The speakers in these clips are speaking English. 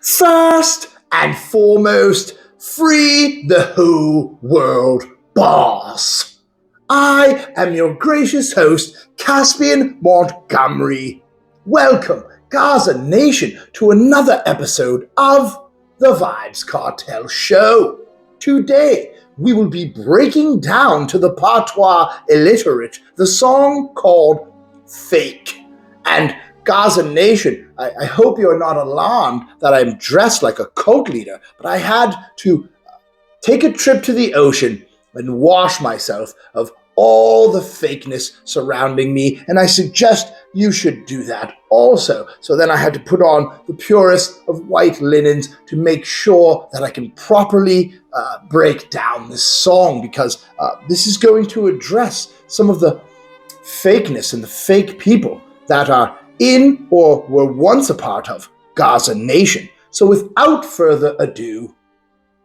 First and foremost, free the whole world boss. I am your gracious host, Caspian Montgomery. Welcome, Gaza Nation, to another episode of the Vybz Kartel Show. Today, we will be breaking down to the patois illiterate the song called Fake. And Gaza Nation, I hope you're not alarmed that I'm dressed like a cult leader, but I had to take a trip to the ocean and wash myself of all the fakeness surrounding me, and I suggest you should do that also. So then I had to put on the purest of white linens to make sure that I can properly break down this song, because this is going to address some of the fakeness and the fake people that are in or were once a part of Gaza Nation. So without further ado,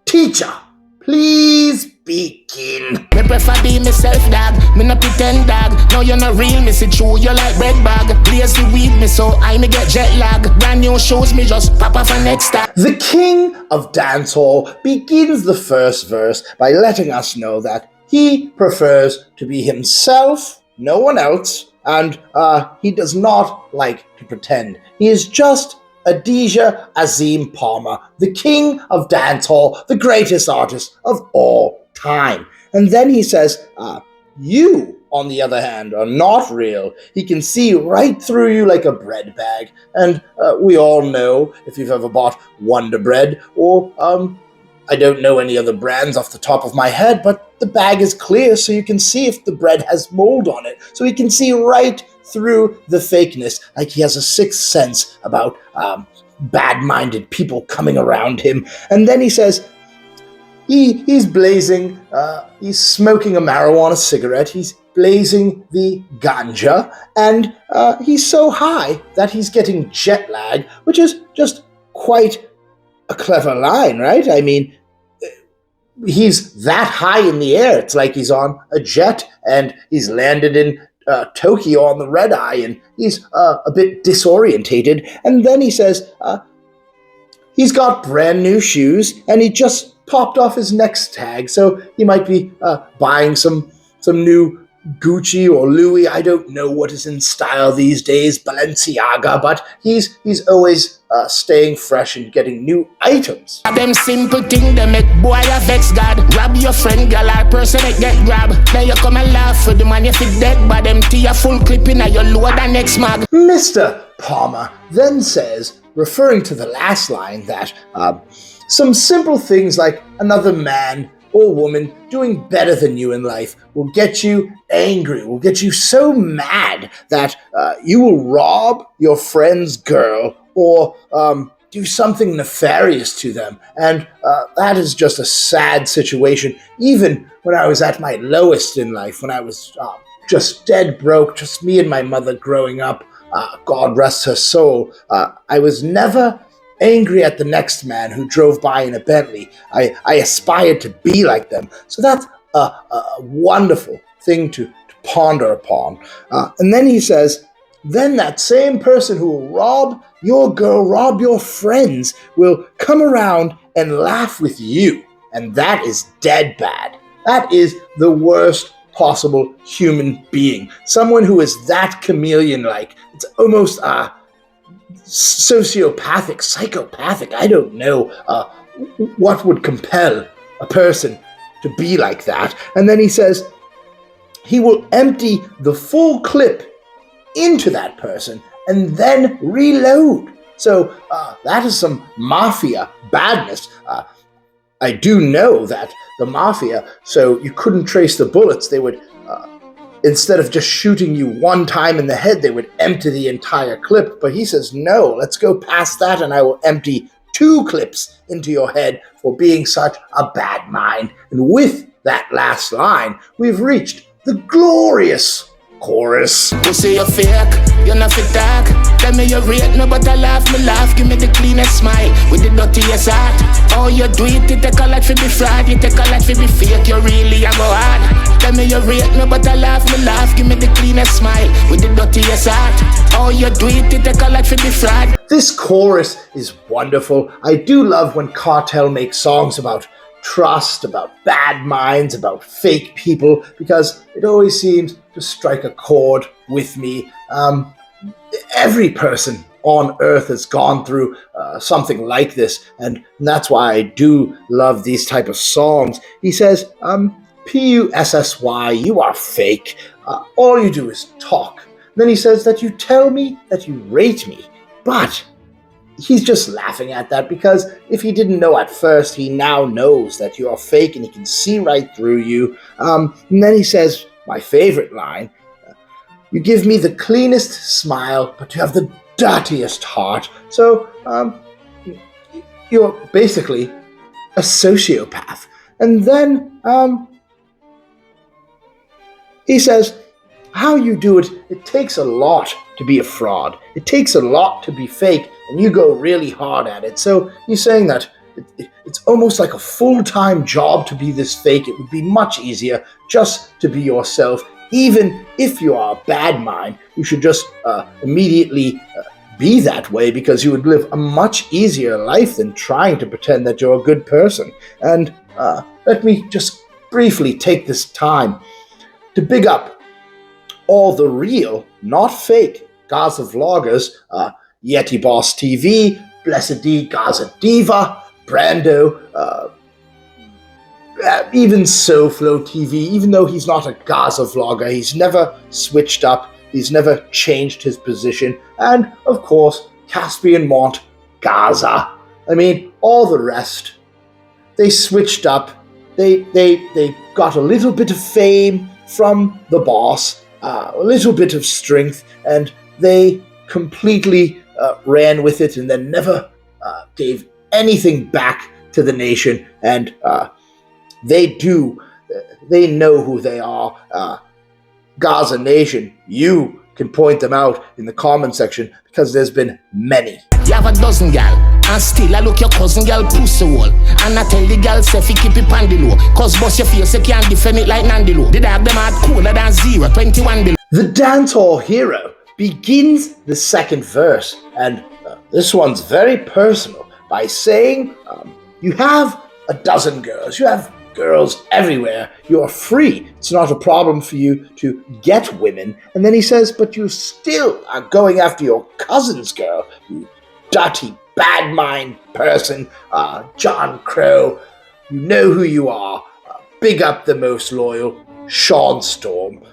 teacher, please begin. Me prefer be myself, dog. Me no pretend, dog. No, you're not real, me see true. You like bread bag. Blaze the weed, me so I me get jet lag. Brand new shows, me just pop off a next time. The king of dancehall begins the first verse by letting us know that he prefers to be himself, no one else, and he does not like to pretend. He is just Adidja Azim Palmer, the king of dancehall, the greatest artist of all time. And then he says, you, on the other hand, are not real. He can see right through you like a bread bag. And we all know, if you've ever bought Wonder Bread, or I don't know any other brands off the top of my head, but the bag is clear so you can see if the bread has mold on it. So he can see right through the fakeness, like he has a sixth sense about bad-minded people coming around him. And then he says, he's blazing, he's smoking a marijuana cigarette, he's blazing the ganja, and he's so high that he's getting jet lag, which is just quite a clever line, right? I mean, he's that high in the air, it's like he's on a jet and he's landed in Tokyo on the red eye, and he's a bit disorientated. And then he says he's got brand new shoes and he just popped off his next tag, so he might be buying some new Gucci or Louis. I don't know what is in style these days, Balenciaga, but he's always staying fresh and getting new items. Them simple thing they make boy a vex God. Grab your friend, girl, or person that get grab. Then you come and laugh for the man you fit dead, but them to your full clipping and your lower than next mag. Mr. Palmer then says, referring to the last line, that some simple things like another man or woman doing better than you in life will get you angry, will get you so mad that you will rob your friend's girl or do something nefarious to them. And that is just a sad situation. Even when I was at my lowest in life, when I was just dead broke, just me and my mother growing up, God rest her soul, I was never angry at the next man who drove by in a Bentley. I aspired to be like them. So that's a wonderful thing to ponder upon. And then he says, then that same person who will rob your girl, rob your friends, will come around and laugh with you. And that is dead bad. That is the worst possible human being. Someone who is that chameleon-like. It's almost sociopathic, psychopathic. I don't know what would compel a person to be like that. And then he says he will empty the full clip into that person and then reload. So that is some mafia badness. I do know that the mafia, so you couldn't trace the bullets, they would instead of just shooting you one time in the head, they would empty the entire clip. But he says, no, let's go past that and I will empty 2 clips into your head for being such a bad mind. And with that last line, we've reached the glorious chorus. You say you're fake, you're not fit talk. Tell me you rate me, but I laugh, me laugh. Give me the cleanest smile with the dirtiest heart. Oh, you do it, you take a lot for be fraud. You take a lot for be fake, you really a go hard. Tell me you rate me, but I laugh, me laugh. Give me the cleanest smile with the dirtiest heart. Oh, you do it, you take a lot for be fraud. This chorus is wonderful. I do love when Kartel makes songs about trust, about bad minds, about fake people, because it always seems to strike a chord with me. Every person on Earth has gone through something like this, and that's why I do love these type of songs. He says, P-U-S-S-Y, you are fake. All you do is talk. Then he says that you tell me that you rate me, but he's just laughing at that, because if he didn't know at first, he now knows that you're fake and he can see right through you. And then he says, my favorite line, you give me the cleanest smile, but you have the dirtiest heart. So you're basically a sociopath. And then he says, how you do it, it takes a lot to be a fraud. It takes a lot to be fake, and you go really hard at it. So he's saying that it's almost like a full-time job to be this fake. It would be much easier just to be yourself. Even if you are a bad mind, you should just immediately be that way, because you would live a much easier life than trying to pretend that you're a good person. And let me just briefly take this time to big up all the real, not fake, Gaza vloggers, Yeti Boss TV, Blessed D, Gaza Diva, Brando, even SoFlo TV. Even though he's not a Gaza vlogger, he's never switched up, he's never changed his position, and of course, Caspian Mont, Gaza. I mean, all the rest, they switched up, they got a little bit of fame from the boss, a little bit of strength, and they completely ran with it and then never gave anything back to the nation. And they know who they are. Gaza Nation, you can point them out in the comment section, because there's been many. You have a dozen gal, and still I look your cousin gal pussy wall. And I tell the gal say fi keep it on the low, cause boss your face you can't defend it like Nandilo. Did I have them at cooler than 021 below? The dancehall hero begins the second verse, and this one's very personal, by saying, you have a dozen girls, you have girls everywhere, you're free, it's not a problem for you to get women. And then he says, but you still are going after your cousin's girl, you dirty, bad mind person. John Crow, you know who you are. Big up the most loyal, Sean Storm.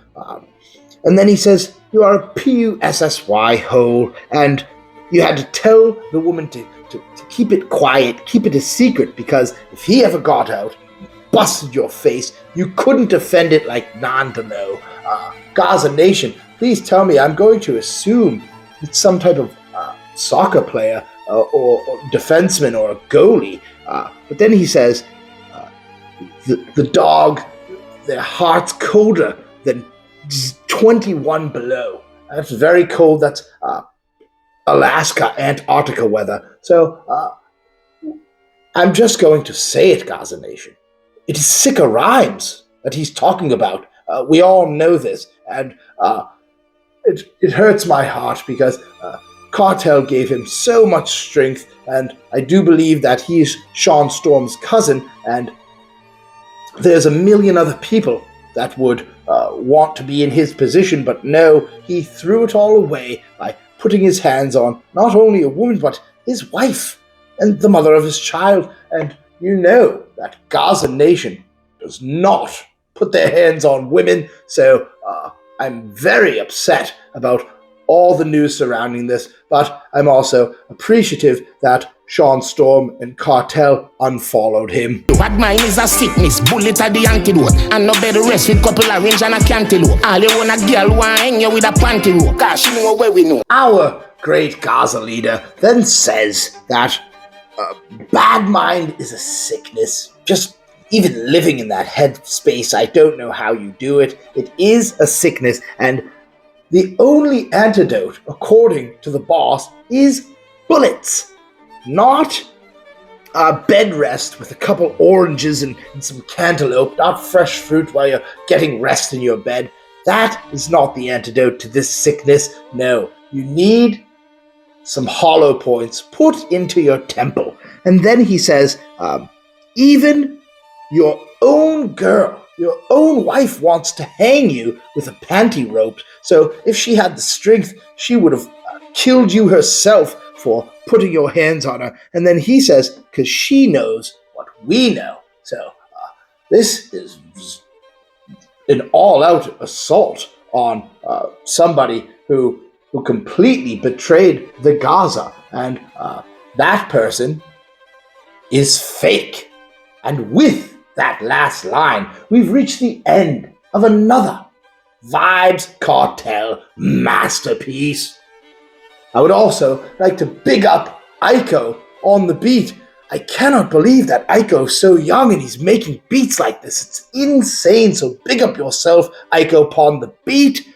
And then he says, you are a P-U-S-S-Y hole, and you had to tell the woman to keep it quiet, keep it a secret, because if he ever got out, busted your face, you couldn't defend it like Nandalo. Gaza Nation, please tell me, I'm going to assume it's some type of soccer player or defenseman or a goalie. But then he says, the dog, their heart's colder than 21 below. That's very cold. That's Alaska, Antarctica weather. So I'm just going to say it, Gaza Nation. It is sicker rhymes that he's talking about. We all know this, and it hurts my heart, because Kartel gave him so much strength, and I do believe that he's Sean Storm's cousin, and there's a million other people that would want to be in his position, but no, he threw it all away by putting his hands on not only a woman, but his wife and the mother of his child. And you know that Gaza Nation does not put their hands on women, so I'm very upset about all the news surrounding this, but I'm also appreciative that Sean Storm and Kartel unfollowed him. Bad mind is a sickness, bullet are the antidote, and no better rest with couple orange and a cantaloupe. All you want a girl want hang you with a panty rope, cause she know where we know. Our great Gaza leader then says that bad mind is a sickness. Just even living in that head space, I don't know how you do it. It is a sickness, and the only antidote, according to the boss, is bullets, not a bed rest with a couple oranges and some cantaloupe, not fresh fruit while you're getting rest in your bed. That is not the antidote to this sickness. No, you need some hollow points put into your temple. And then he says, even your own girl, your own wife wants to hang you with a panty rope. So if she had the strength, she would have killed you herself for putting your hands on her. And then he says, because she knows what we know. So this is an all-out assault on somebody who completely betrayed the Gaza. And that person is fake. And with that last line, we've reached the end of another Vybz Kartel masterpiece. I would also like to big up Aiko on the beat. I cannot believe that Aiko's so young and he's making beats like this. It's insane. So big up yourself, Aiko, upon the beat.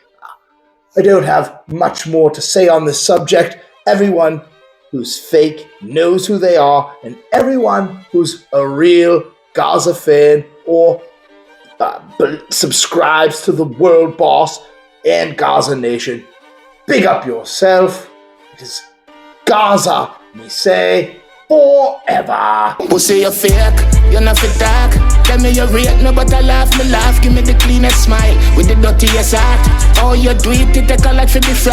I don't have much more to say on this subject. Everyone who's fake knows who they are, and everyone who's a real Gaza fan or subscribes to the World Boss and Gaza Nation, big up yourself. It is Gaza, me say, forever. Pussy, you fake, you're not fit talk. Tell me you rate me, but I laugh, me laugh. Give me the cleanest smile with the dirtiest heart. Oh, you do it, take a lot for the fry.